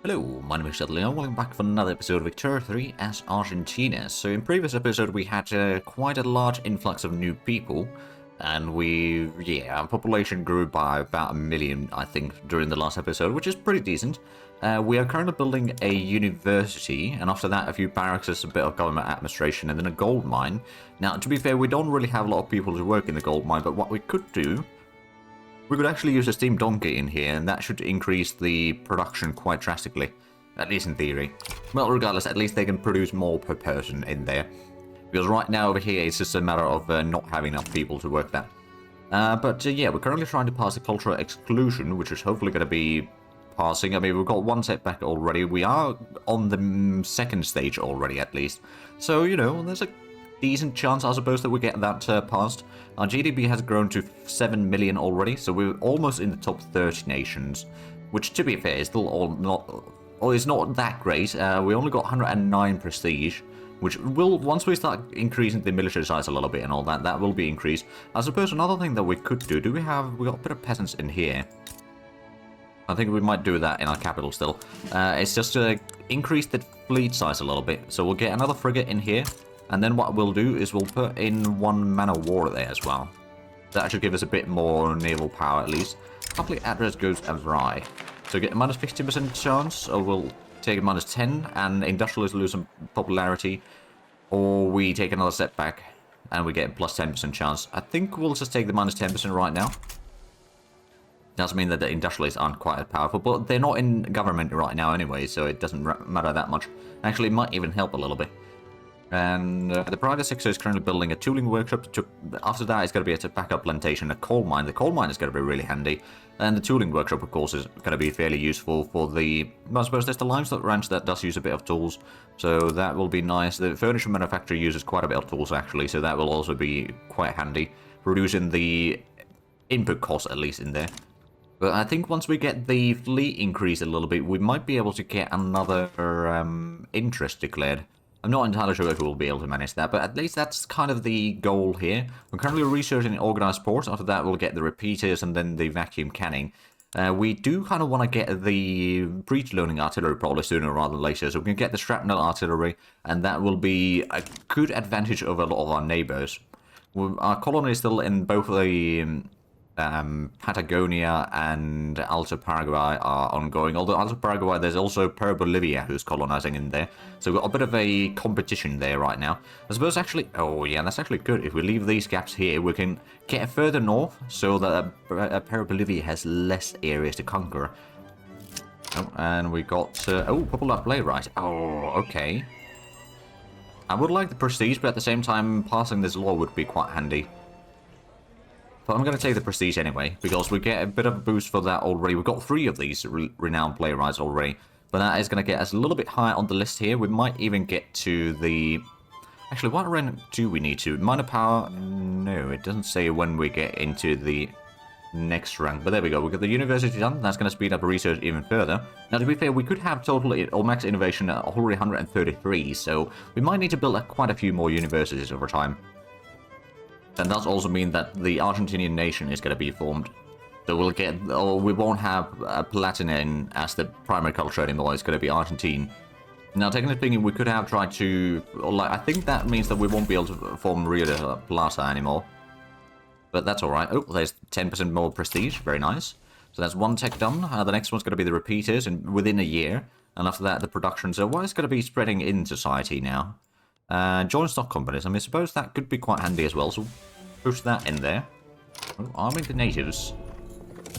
Hello, my name is Leon. Welcome back for another episode of Victoria 3 as Argentina. So in previous episode we had quite a large influx of new people, and our population grew by about 1 million, I think, during the last episode, which is pretty decent. We are currently building a university, and after that a few barracks, a bit of government administration, and then a gold mine. Now, to be fair, we don't really have a lot of people to work in the gold mine, but what we could do, we could actually use a steam donkey in here, and that should increase the production quite drastically. At least in theory. Well, regardless, at least they can produce more per person in there. Because right now over here, it's just a matter of not having enough people to work that. We're currently trying to pass the cultural exclusion, which is hopefully going to be passing. I mean, we've got one setback already. We are on the second stage already, at least. So, you know, there's a decent chance, I suppose, that we get that passed. Our GDP has grown to 7 million already, so we're almost in the top 30 nations, which, to be fair, is still it's not that great. We only got 109 prestige, which will, once we start increasing the military size a little bit and all that, that will be increased. I suppose another thing that we could do, we got a bit of peasants in here. I think we might do that in our capital still. It's just to increase the fleet size a little bit, so we'll get another frigate in here. And then what we'll do is we'll put in one man of war there as well. That should give us a bit more naval power at least. Public address goes awry. So get a minus 50% chance, or we'll take a minus 10 and industrialists lose some popularity. Or we take another setback and we get a plus 10% chance. I think we'll just take the minus 10% right now. Doesn't mean that the industrialists aren't quite as powerful, but they're not in government right now anyway, so it doesn't matter that much. Actually, it might even help a little bit. And the private sector is currently building a tooling workshop. After that, it's going to be a tobacco plantation, a coal mine. The coal mine is going to be really handy. And the tooling workshop, of course, is going to be fairly useful for the... I suppose there's the limestone ranch that does use a bit of tools. So that will be nice. The furniture manufacturer uses quite a bit of tools, actually. So that will also be quite handy. Reducing the input cost, at least, in there. But I think once we get the fleet increased a little bit, we might be able to get another interest declared. I'm not entirely sure if we'll be able to manage that, but at least that's kind of the goal here. We're currently researching organized ports. After that, we'll get the repeaters and then the vacuum canning. We do kind of want to get the breech-loading artillery probably sooner rather than later, so we can get the shrapnel artillery, and that will be a good advantage over a lot of our neighbors. Our colony is still in both the Patagonia and Alto Paraguay are ongoing. Although Alto Paraguay, there's also Bolivia who's colonizing in there. So we've got a bit of a competition there right now. I suppose actually, oh yeah, that's actually good. If we leave these gaps here, we can get further north so that Bolivia has less areas to conquer. Oh, and we got, popular playwright. Oh, okay. I would like the prestige, but at the same time, passing this law would be quite handy. But I'm going to take the prestige anyway, because we get a bit of a boost for that already. We've got 3 of these renowned playwrights already, but that is going to get us a little bit higher on the list here. We might even get to the... Actually, what rank do we need to? Minor power? No, it doesn't say when we get into the next rank. But there we go, we got the university done. That's going to speed up research even further. Now, to be fair, we could have total or max innovation at already 133, so we might need to build quite a few more universities over time. And that also mean that the Argentinian nation is going to be formed. So we won't have Platinum as the primary culture anymore. It's going to be Argentine. Now, technically speaking, we could have tried to... I think that means that we won't be able to form Rio de Plata anymore. But that's alright. Oh, there's 10% more prestige. Very nice. So that's one tech done. The next one's going to be the repeaters within a year. And after that, the production. So what is going to be spreading in society now? Joint stock companies. I mean, I suppose that could be quite handy as well, so push that in there. Oh, arming the natives.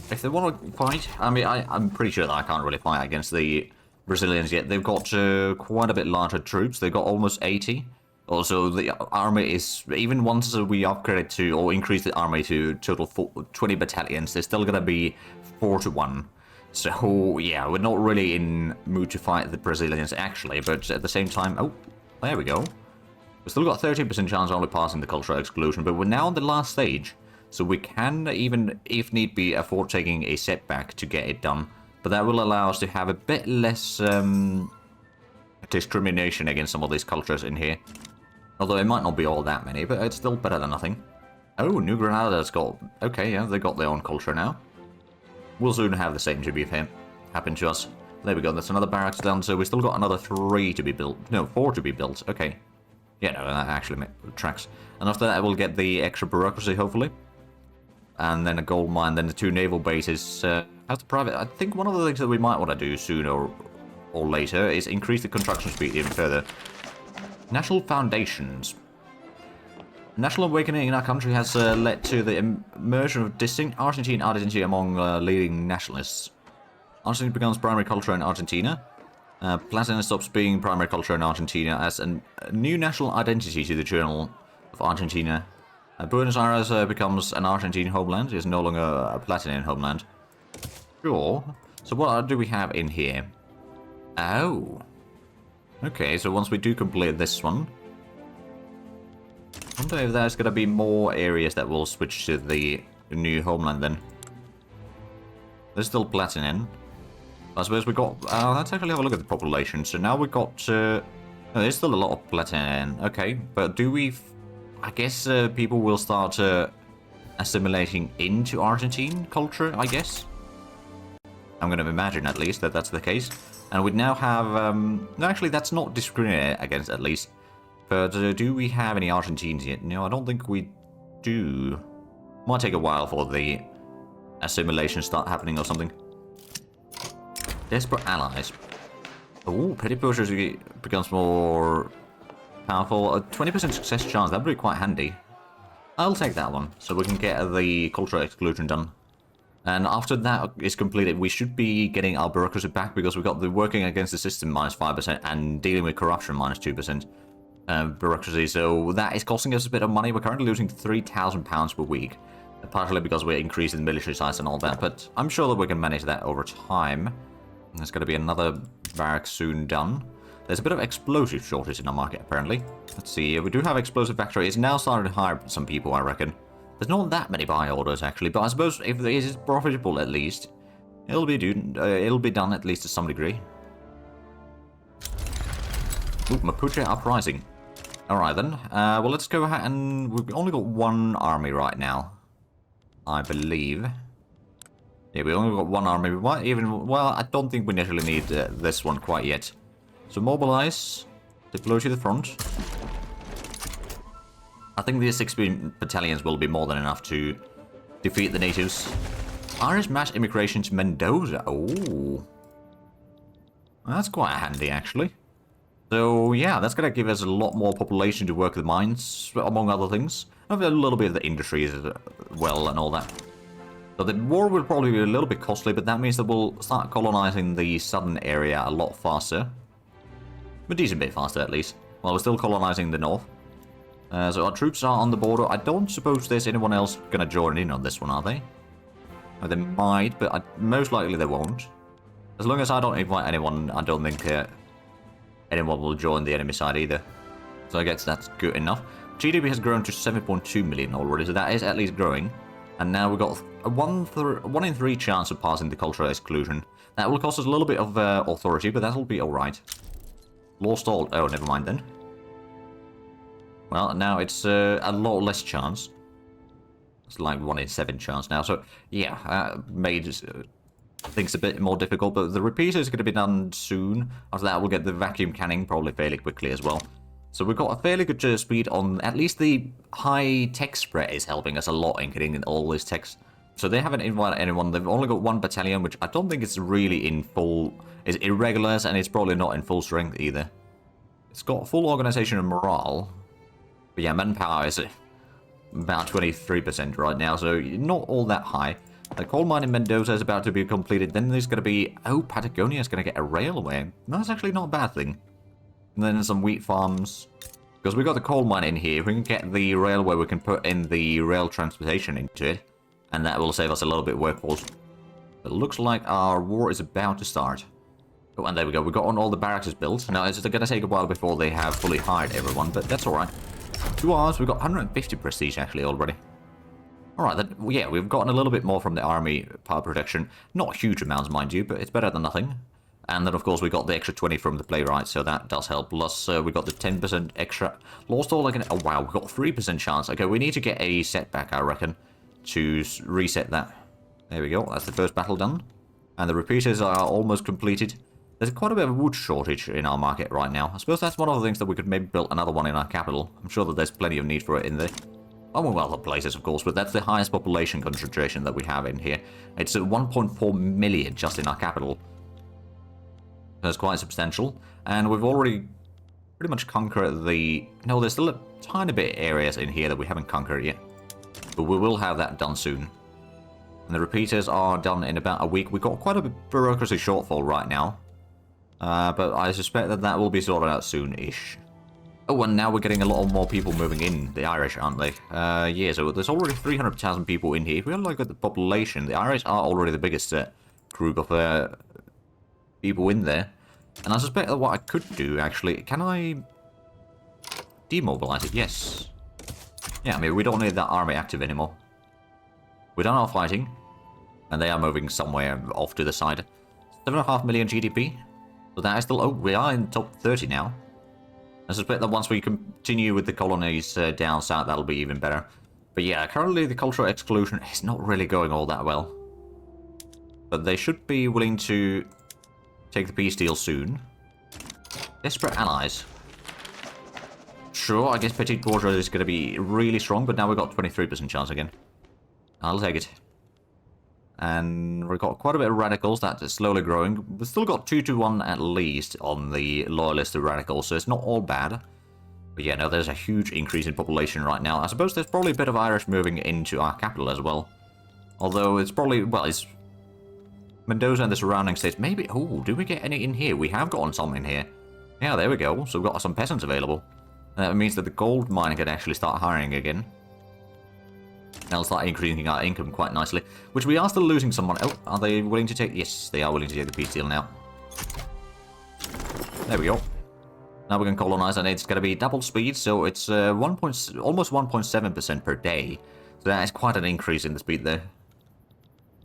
If they want to fight, I mean, I'm pretty sure that I can't really fight against the Brazilians yet. They've got quite a bit larger troops. They've got almost 80. Also, the army is, even once we upgrade to, or increase the army to total 20 battalions, they're still going to be 4-1. So, yeah, we're not really in mood to fight the Brazilians, actually, but at the same time, oh, there we go. We've still got 13% chance of only passing the cultural exclusion, but we're now on the last stage, so we can even, if need be, afford taking a setback to get it done. But that will allow us to have a bit less discrimination against some of these cultures in here. Although it might not be all that many, but it's still better than nothing. Oh, New Granada's got... Okay, yeah, they got their own culture now. We'll soon have the same, to be fair, happen to us. There we go, that's another barracks done, so we still got another 3 to be built. No, 4 to be built, okay. Yeah, no, that actually tracks. And after that, we'll get the extra bureaucracy, hopefully. And then a gold mine, then the 2 naval bases. How's the private? I think one of the things that we might want to do sooner or later is increase the construction speed even further. National foundations. National awakening in our country has led to the immersion of distinct Argentine identity among leading nationalists. Argentina becomes primary culture in Argentina. Platinum stops being primary culture in Argentina as a new national identity to the Journal of Argentina. Buenos Aires becomes an Argentine homeland, is no longer a Platinum homeland. Sure. So what do we have in here? Oh. Okay, so once we do complete this one, I wonder if there's going to be more areas that will switch to the new homeland then. There's still Platinum. I suppose we got... let's actually have a look at the population. So now we've got... no, there's still a lot of Platinum. Okay, but do we... I guess people will start assimilating into Argentine culture, I guess. I'm going to imagine, at least, that that's the case. And we now have... no, actually, that's not discriminated against, at least. But do we have any Argentines yet? No, I don't think we do. Might take a while for the assimilation start happening or something. Desperate allies. Oh, petty pushers becomes more powerful. A 20% success chance, that would be quite handy. I'll take that one, so we can get the cultural exclusion done. And after that is completed, we should be getting our bureaucracy back because we got the working against the system minus 5% and dealing with corruption minus 2% bureaucracy. So that is costing us a bit of money. We're currently losing £3,000 per week, partly because we're increasing the military size and all that. But I'm sure that we can manage that over time. There's going to be another barracks soon done. There's a bit of explosive shortage in our market, apparently. Let's see, we do have explosive factory. It's now starting to hire some people, I reckon. There's not that many buy orders, actually, but I suppose if it is profitable, at least, it'll be done at least to some degree. Ooh, Mapuche Uprising. Alright then, well let's go ahead and... We've only got 1 army right now, I believe. Yeah, we only got 1 army. Well, I don't think we necessarily need this one quite yet. So mobilize, deploy to the front. I think the 16 battalions will be more than enough to defeat the natives. Irish mass immigration to Mendoza. Oh, that's quite handy, actually. So yeah, that's going to give us a lot more population to work the mines, among other things. A little bit of the industry as well and all that. So the war will probably be a little bit costly, but that means that we'll start colonizing the southern area a lot faster. A decent bit faster, at least. While we're still colonizing the north. So our troops are on the border. I don't suppose there's anyone else going to join in on this one, are they? Or they might, but most likely they won't. As long as I don't invite anyone, I don't think anyone will join the enemy side either. So I guess that's good enough. GDP has grown to 7.2 million already, so that is at least growing. And now we've got a 1 in 3 chance of passing the cultural exclusion. That will cost us a little bit of authority, but that'll be alright. Law stalled. Oh, never mind then. Well, now it's a lot less chance. It's like 1 in 7 chance now. So, yeah, made things a bit more difficult. But the repeater is going to be done soon. After that, we'll get the vacuum canning probably fairly quickly as well. So we've got a fairly good speed on... At least the high tech spread is helping us a lot in getting in all this text. So they haven't invited anyone. They've only got 1 battalion, which I don't think is really in full... It's irregulars, and it's probably not in full strength either. It's got full organization and morale. But yeah, manpower is about 23% right now, so not all that high. The coal mine in Mendoza is about to be completed. Then there's going to be... Oh, Patagonia is going to get a railway. That's actually not a bad thing. And then some wheat farms. Because we got the coal mine in here. If we can get the railway, we can put in the rail transportation into it. And that will save us a little bit of workforce. It looks like our war is about to start. Oh, and there we go. We got on all the barracks built. Now, it's going to take a while before they have fully hired everyone, but that's alright. 2 hours. We've got 150 prestige, actually, already. Alright, then, yeah, we've gotten a little bit more from the army power protection. Not huge amounts, mind you, but it's better than nothing. And then, of course, we got the extra 20 from the playwright, so that does help. Plus, we got the 10% extra. Lost all again. Oh, wow, we got 3% chance. Okay, we need to get a setback, I reckon, to reset that. There we go. That's the first battle done. And the repeaters are almost completed. There's quite a bit of a wood shortage in our market right now. I suppose that's one of the things that we could maybe build another one in our capital. I'm sure that there's plenty of need for it in there. Among other places, of course, but that's the highest population concentration that we have in here. It's at 1.4 million just in our capital. That's quite substantial. And we've already pretty much conquered the... No, there's still a tiny bit of areas in here that we haven't conquered yet. But we will have that done soon. And the repeaters are done in about a week. We've got quite a bureaucracy shortfall right now. But I suspect that that will be sorted out soon-ish. Oh, and now we're getting a lot more people moving in. The Irish, aren't they? Yeah, so there's already 300,000 people in here. If we look at the population, the Irish are already the biggest group of people in there. And I suspect that what I could do, actually... Can I demobilize it? Yes. Yeah, I mean, we don't need that army active anymore. We're done our fighting. And they are moving somewhere off to the side. 7.5 million GDP. So that is still... Oh, we are in top 30 now. I suspect that once we continue with the colonies down south, that'll be even better. But yeah, currently the cultural exclusion is not really going all that well. But they should be willing to take the peace deal soon. Desperate allies. Sure, I guess Petit Bourgeois is going to be really strong, but now we've got 23% chance again. I'll take it. And we've got quite a bit of radicals that is slowly growing. We've still got 2-1 at least on the loyalist to radicals, so it's not all bad. But yeah, no, there's a huge increase in population right now. I suppose there's probably a bit of Irish moving into our capital as well. Although it's probably, well, it's Mendoza and the surrounding states. Maybe, oh, do we get any in here? We have gotten some in here. Yeah, there we go. So we've got some peasants available. And that means that the gold mine can actually start hiring again. That'll start increasing our income quite nicely. Which we are still losing someone. Oh, are they willing to take... Yes, they are willing to take the peace deal now. There we go. Now we can colonize, and it's going to be double speed, so it's almost 1.7% per day. So that is quite an increase in the speed there.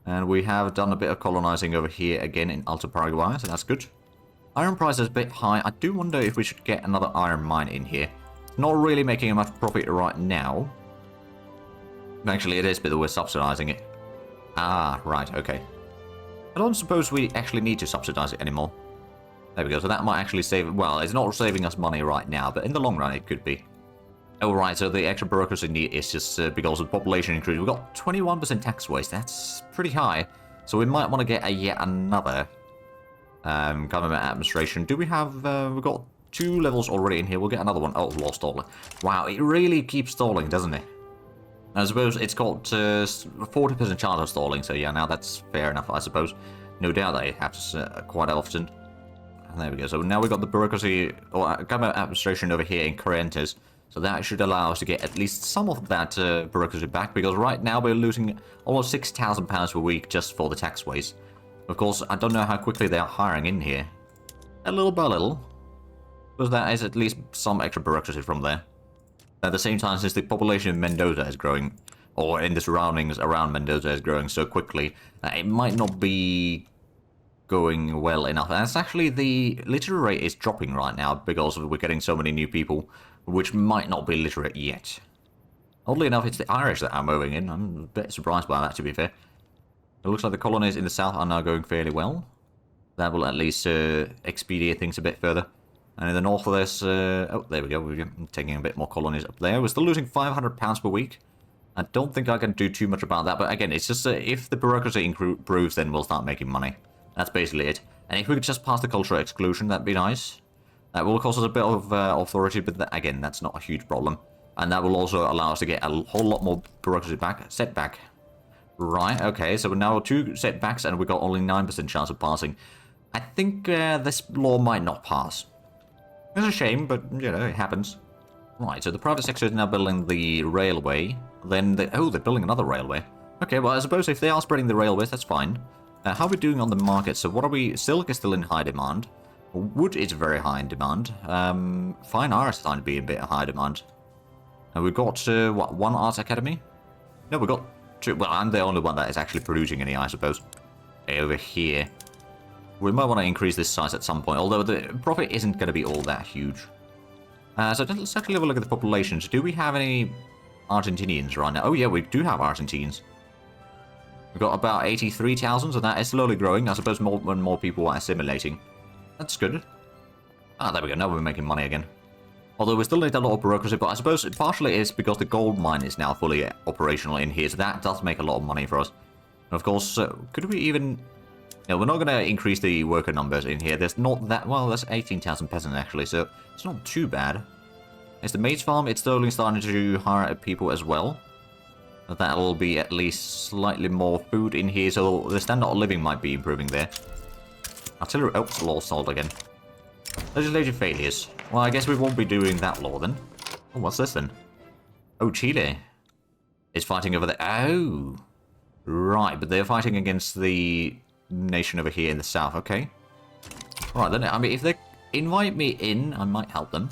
And we have done a bit of colonizing over here again in Alto Paraguay, so that's good. Iron price is a bit high. I do wonder if we should get another iron mine in here. Not really making much profit right now. Actually, it is, but we're subsidizing it. Ah, right, okay. I don't suppose we actually need to subsidize it anymore. There we go, so that might actually save... Well, it's not saving us money right now, but in the long run it could be. Oh, right, so the extra bureaucracy need is just because of population increase. We've got 21% tax waste. That's pretty high. So we might want to get yet another government administration. Do we have... we've got 2 levels already in here. We'll get another one. Oh, lost stalling. Wow, it really keeps stalling, doesn't it? I suppose it's got 40% chance of stalling, so yeah, now that's fair enough, I suppose. No doubt that it happens quite often. And there we go. So now we've got the bureaucracy, or government administration over here in Corrientes. So that should allow us to get at least some of that bureaucracy back, because right now we're losing almost £6,000 per week just for the tax waste. Of course, I don't know how quickly they are hiring in here. A little by little. Because there is at least some extra bureaucracy from there. At the same time, since the population of Mendoza is growing, or in the surroundings around Mendoza is growing so quickly, it might not be going well enough. And it's actually, the literacy rate is dropping right now because we're getting so many new people, which might not be literate yet. Oddly enough, it's the Irish that are moving in. I'm a bit surprised by that, to be fair. It looks like the colonies in the south are now going fairly well. That will at least expedite things a bit further. And in the north there's... oh, there we go. We're taking a bit more colonies up there. We're still losing £500 per week. I don't think I can do too much about that. But again, it's just if the bureaucracy improves, then we'll start making money. That's basically it. And if we could just pass the cultural exclusion, that'd be nice. That will cost us a bit of authority, but again, that's not a huge problem. And that will also allow us to get a whole lot more bureaucracy back. Setback. Right, okay. So we're now 2 setbacks, and we've got only 9% chance of passing. I think this law might not pass. It's a shame, but, you know, it happens. Right, so the private sector is now building the railway. Then, oh, they're building another railway. Okay, well, I suppose if they are spreading the railways, that's fine. How are we doing on the market? So what are we... Silk is still in high demand. Wood is very high in demand. Fine art is starting to be a bit high demand. And we've got, what, 1 art academy? No, we've got 2. Well, I'm the only one that is actually producing any, I suppose. Over here. We might want to increase this size at some point, although the profit isn't going to be all that huge. So let's actually have a look at the populations. Do we have any Argentinians right now? Oh yeah, we do have Argentines. We've got about 83,000, so that is slowly growing. I suppose more and more people are assimilating. That's good. Ah, there we go. Now we're making money again. Although we still need a lot of bureaucracy, but I suppose it partially is because the gold mine is now fully operational in here, so that does make a lot of money for us. And of course, could we even... No, we're not going to increase the worker numbers in here. There's not that... Well, there's 18,000 peasants, actually, so it's not too bad. It's the maize farm. It's slowly starting to hire people as well. That'll be at least slightly more food in here, so the standard of living might be improving there. Artillery... Oh, law sold again. Legislative failures. Well, I guess we won't be doing that law then. Oh, what's this then? Oh, Chile is fighting over there. Oh! Right, but they're fighting against the nation over here in the south, okay. Right, then, I mean, if they invite me in, I might help them.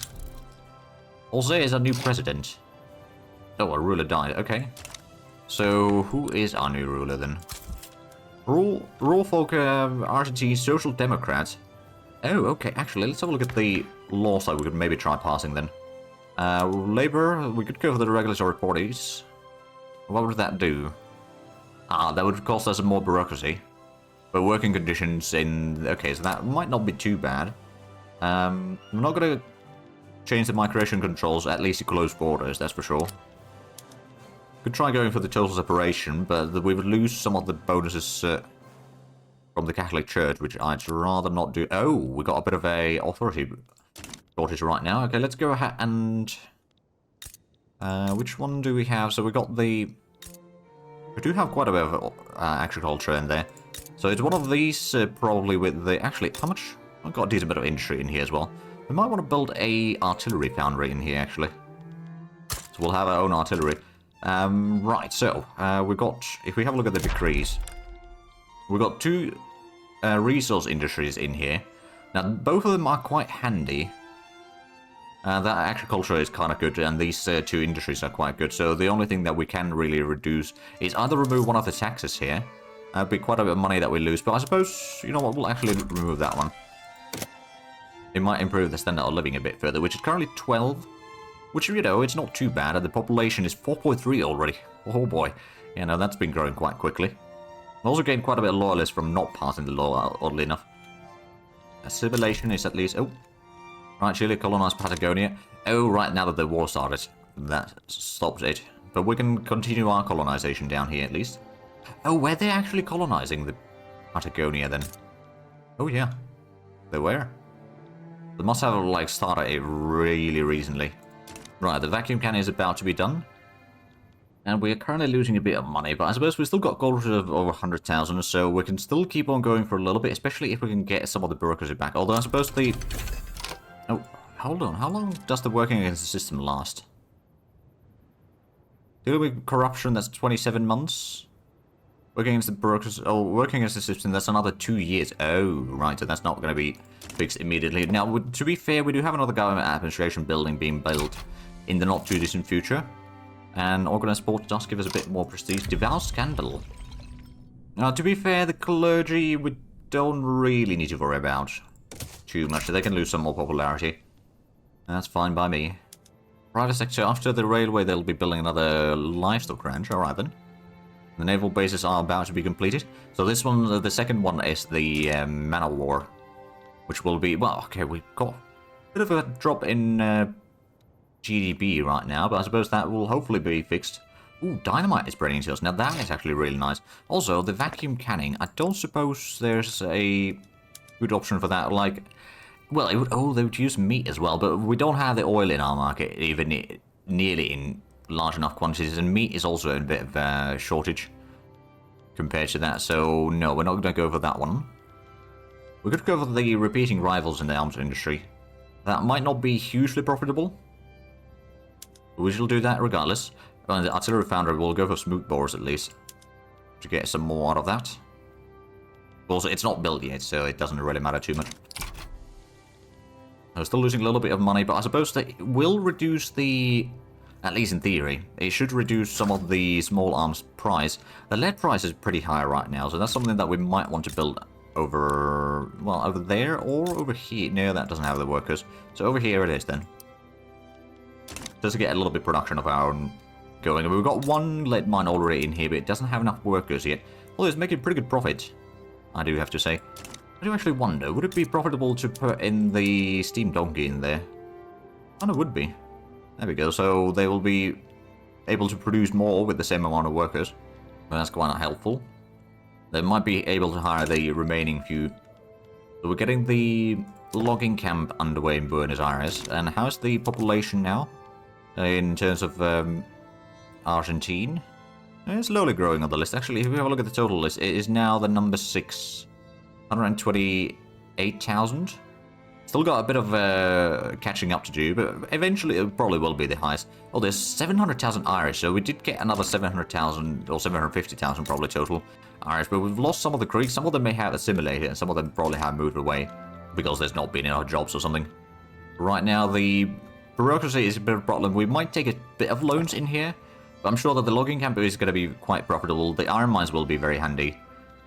Also, is our new president. Oh, our ruler died, okay. So, who is our new ruler then? Rural folk, Argentine Social Democrat. Oh, okay, actually, let's have a look at the law side we could maybe try passing then. Labor, we could go for the regulatory parties. What would that do? Ah, that would cost us more bureaucracy. But working conditions in... Okay, so that might not be too bad. We're not going to change the migration controls, at least to close borders, that's for sure. Could try going for the total separation, but we would lose some of the bonuses from the Catholic Church, which I'd rather not do. Oh, we got a bit of a authority shortage right now. Okay, let's go ahead and... which one do we have? So we got the... We do have quite a bit of agriculture in there. So it's one of these, probably with the... Actually, how much? I've got a decent bit of industry in here as well. We might want to build a artillery foundry in here, actually. So we'll have our own artillery. Right, so, we've got... If we have a look at the decrees, we've got two resource industries in here. Now, both of them are quite handy. That agriculture is kind of good, and these two industries are quite good. So the only thing that we can really reduce is either remove one of the taxes here. That'd be quite a bit of money that we lose, but I suppose, you know what, we'll actually remove that one. It might improve the standard of living a bit further, which is currently 12. Which, you know, it's not too bad. The population is 4.3 already. Oh boy. You know, that's been growing quite quickly. We also gained quite a bit of loyalists from not passing the law, oddly enough. Assimilation is at least... Oh. Right, Chile colonized Patagonia. Oh, right, now that the war started. That stops it. But we can continue our colonization down here, at least. Oh, were they actually colonizing the Patagonia, then? Oh, yeah. They were. They must have, like, started it really recently. Right, the vacuum cannon is about to be done. And we are currently losing a bit of money, but I suppose we've still got gold reserve of over 100,000, so we can still keep on going for a little bit, especially if we can get some of the bureaucracy back. Although I suppose the... Oh, hold on. How long does the working against the system last? Dealing with corruption, that's 27 months. Working against the bureaucracy... Oh, working against the system, that's another 2 years. Oh, right, so that's not going to be fixed immediately. Now, to be fair, we do have another government administration building being built in the not-too-distant future. And organized sport does give us a bit more prestige. Devout scandal. Now, to be fair, the clergy we don't really need to worry about too much. They can lose some more popularity. That's fine by me. Private sector, after the railway, they'll be building another livestock ranch. Alright then. The naval bases are about to be completed. So this one, the second one is the Man of War. Which will be, well, okay, we've got a bit of a drop in GDP right now, but I suppose that will hopefully be fixed. Ooh, dynamite is spreading to us. Now that is actually really nice. Also, the vacuum canning, I don't suppose there's a good option for that. Like, well, it would, oh, they would use meat as well, but we don't have the oil in our market, even nearly in large enough quantities, and meat is also a bit of a shortage compared to that, so no, we're not going to go for that one. We could go for the repeating rivals in the arms industry. That might not be hugely profitable. We shall do that regardless. The artillery foundry will go for smooth bores at least, to get some more out of that. Also, it's not built yet, so it doesn't really matter too much. I'm still losing a little bit of money, but I suppose that it will reduce the... At least in theory, it should reduce some of the small arms price. The lead price is pretty high right now, so that's something that we might want to build over... Well, over there or over here. No, that doesn't have the workers. So over here it is then. Just to get a little bit of production of our own going. We've got one lead mine already in here, but it doesn't have enough workers yet. Although it's making pretty good profit, I do have to say. I do actually wonder, would it be profitable to put in the steam donkey in there? And it would be. There we go, so they will be able to produce more with the same amount of workers. Well, that's quite helpful. They might be able to hire the remaining few. So we're getting the logging camp underway in Buenos Aires. And how's the population now? In terms of Argentina? It's slowly growing on the list. Actually, if we have a look at the total list, it is now the number 6. 128,000. Still got a bit of catching up to do, but eventually it probably will be the highest. Oh, there's 700,000 Irish, so we did get another 700,000 or 750,000 probably total Irish, but we've lost some of the Greeks. Some of them may have assimilated, and some of them probably have moved away because there's not been enough jobs or something. Right now, the bureaucracy is a bit of a problem. We might take a bit of loans in here, but I'm sure that the logging camp is going to be quite profitable. The iron mines will be very handy.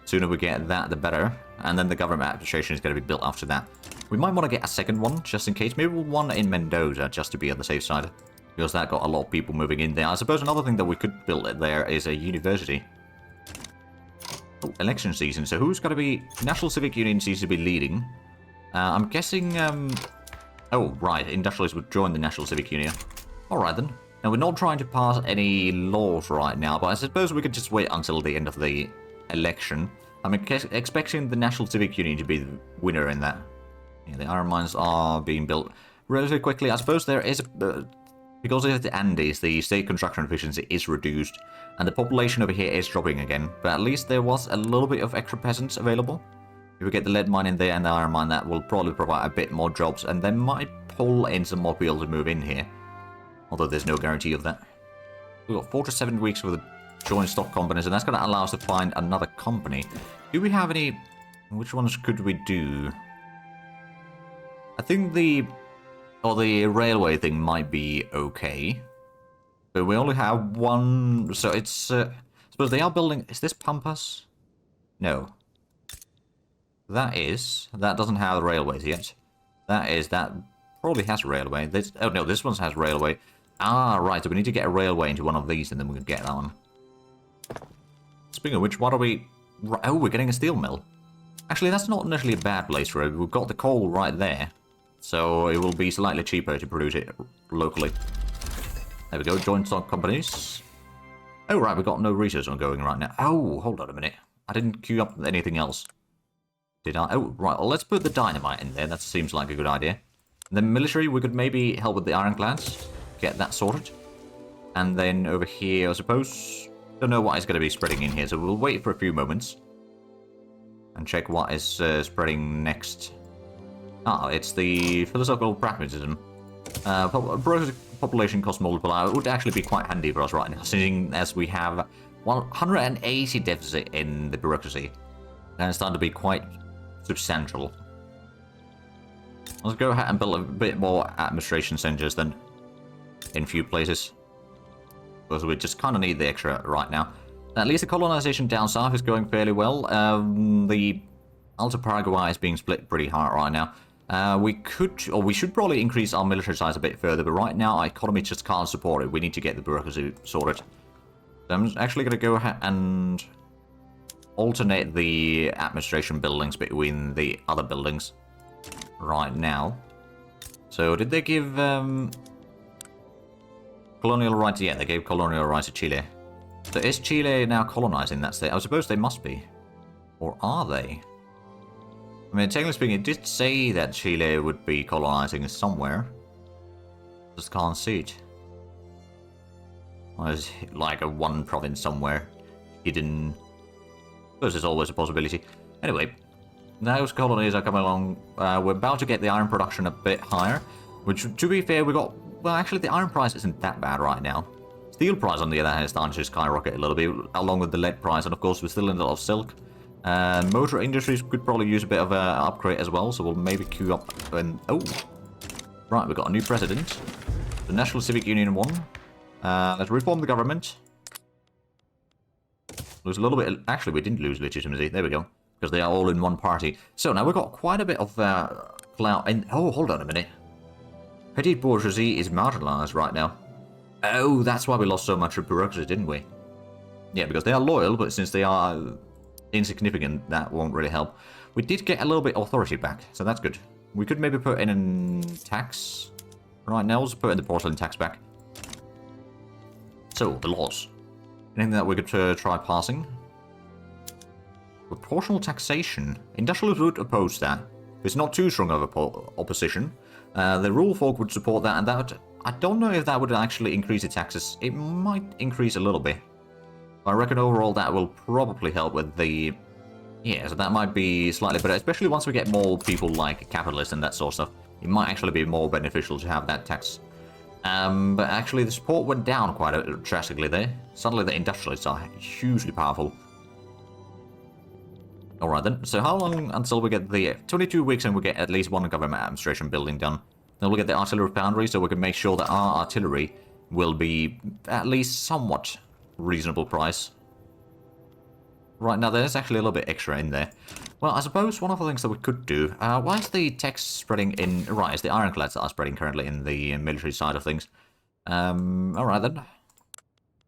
The sooner we get that, the better. And then the government administration is going to be built after that. We might want to get a second one, just in case. Maybe one in Mendoza, just to be on the safe side. Because that got a lot of people moving in there. I suppose another thing that we could build there is a university. Oh, election season. So who's going to be... National Civic Union seems to be leading. I'm guessing... Oh, right. Industrialists would join the National Civic Union. Alright then. Now, we're not trying to pass any laws right now, but I suppose we could just wait until the end of the election. I'm expecting the National Civic Union to be the winner in that. Yeah, the iron mines are being built relatively quickly. I suppose there is because of the Andes, the state construction efficiency is reduced, and the population over here is dropping again. But at least there was a little bit of extra peasants available. If we get the lead mine in there and the iron mine, that will probably provide a bit more jobs, and they might pull in some more people to move in here. Although there's no guarantee of that. We've got 4 to 7 weeks for the joint stock companies, and that's going to allow us to find another company. Do we have any... Which ones could we do? I think the railway thing might be okay. But we only have one... So it's... I suppose they are building... Is this Pampas? No. That doesn't have the railways yet. That probably has a railway. Oh no, this one has railway. Ah, right, so we need to get a railway into one of these, and then we can get that one. Speaking of which, what are we... Oh, we're getting a steel mill. Actually, that's not initially a bad place for it. We've got the coal right there. So it will be slightly cheaper to produce it locally. There we go, joint stock companies. Oh, right, we've got no research ongoing right now. Oh, hold on a minute. I didn't queue up anything else. Did I? Oh, right, well, let's put the dynamite in there. That seems like a good idea. The military, we could maybe help with the ironclads. Get that sorted. And then over here, I suppose... Don't know what is going to be spreading in here, so we'll wait for a few moments. And check what is spreading next. Ah, it's the philosophical pragmatism. Population cost multiplier would actually be quite handy for us right now, seeing as we have 180 deficit in the bureaucracy. And it's starting to be quite substantial. Let's go ahead and build a bit more administration centers then in few places. Because we just kind of need the extra right now. At least the colonization down south is going fairly well. The Alto Paraguay is being split pretty hard right now. We should probably increase our military size a bit further, but right now our economy just can't support it. We need to get the bureaucracy sorted. So I'm actually going to go ahead and alternate the administration buildings between the other buildings right now. So did they give colonial rights? Yeah, they gave colonial rights to Chile. So is Chile now colonizing that state? I suppose they must be. Or are they? I mean, technically speaking, it did say that Chile would be colonizing somewhere. Just can't see it. Well, there's like a one province somewhere hidden. I suppose there's always a possibility. Anyway, those colonies are coming along. We're about to get the iron production a bit higher. Which, to be fair, we got... Well, actually, the iron price isn't that bad right now. Steel price, on the other hand, is starting to skyrocket a little bit, along with the lead price. And, of course, we're still in a lot of silk. Motor industries could probably use a bit of an upgrade as well. So we'll maybe queue up and... Oh! Right, we've got a new president. The National Civic Union won. Let's reform the government. Lose a little bit... Actually, we didn't lose legitimacy. There we go. Because they are all in one party. So now we've got quite a bit of clout. And oh, hold on a minute. Petty bourgeoisie is marginalized right now. Oh, that's why we lost so much of bureaucracy, didn't we? Yeah, because they are loyal, but since they are insignificant, that won't really help. We did get a little bit of authority back, so that's good. We could maybe put in a tax. Right, now let's put in the porcelain tax back. So, the laws. Anything that we could try passing? Proportional taxation. Industrialists would oppose that. It's not too strong of a opposition. The rule folk would support that, and that... I don't know if that would actually increase the taxes. It might increase a little bit. But I reckon overall that will probably help with the... Yeah, so that might be slightly better, especially once we get more people like capitalists and that sort of stuff. It might actually be more beneficial to have that tax. But actually the support went down quite drastically there. Suddenly the industrialists are hugely powerful. Alright then, so how long until we get the... 22 weeks and we get at least one government administration building done. Then we'll get the artillery foundry so we can make sure that our artillery will be at least somewhat reasonable price. Right, now there's actually a little bit extra in there. Well, I suppose one of the things that we could do... why is the text spreading in... Right, it's the ironclads that are spreading currently in the military side of things. Alright then.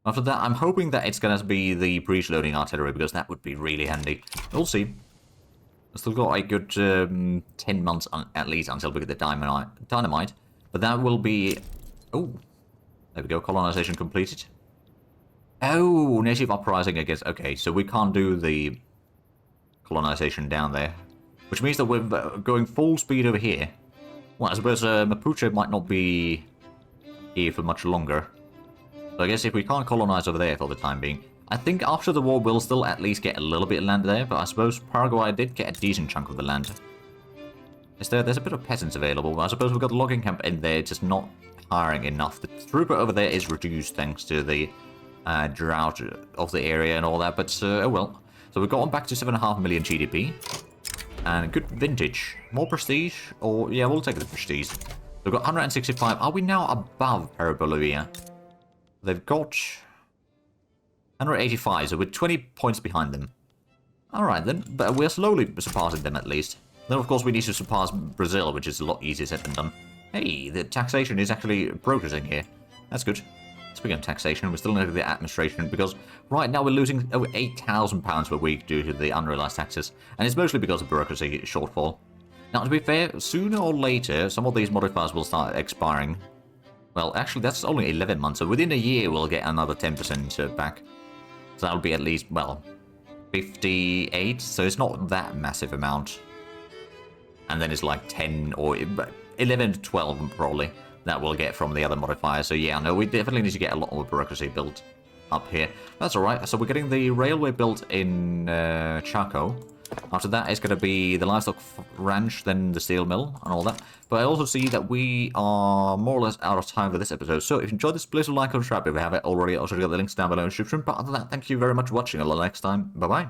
After that, I'm hoping that it's going to be the breech-loading artillery, because that would be really handy. We'll see. I've still got a good 10 months at least until we get the dynamite. But that will be... Oh, there we go, colonization completed. Oh, native uprising, I guess. Okay, so we can't do the colonization down there. Which means that we're going full speed over here. Well, I suppose Mapuche might not be here for much longer. So I guess if we can't colonize over there for the time being, I think after the war we'll still at least get a little bit of land there, but I suppose Paraguay did get a decent chunk of the land. There's a bit of peasants available, but I suppose we've got the logging camp in there, just not hiring enough. The throughput over there is reduced thanks to the drought of the area and all that, but oh well. So we've gotten back to 7.5 million GDP. And good vintage. More prestige? Or, yeah, we'll take the prestige. We've got 165. Are we now above Peru Bolivia? They've got 185, so we're 20 points behind them. Alright then, but we're slowly surpassing them at least. Then of course we need to surpass Brazil, which is a lot easier said than done. Hey, the taxation is actually progressing here. That's good. Speaking of taxation, we're still under the administration, because right now we're losing over £8,000 per week due to the unrealized taxes, and it's mostly because of bureaucracy shortfall. Now to be fair, sooner or later, some of these modifiers will start expiring. Well, actually, that's only 11 months, so within a year we'll get another 10% back. So that'll be at least, well, 58, so it's not that massive amount. And then it's like 10 or 11 to 12 probably that we'll get from the other modifiers. So yeah, no, we definitely need to get a lot more bureaucracy built up here. That's alright, so we're getting the railway built in Chaco. After that, it's going to be the livestock ranch, then the steel mill, and all that. But I also see that we are more or less out of time for this episode. So if you enjoyed this, please like or subscribe if you haven't already. Also, got the links down below in the description. But other than that, thank you very much for watching. Until next time, bye-bye.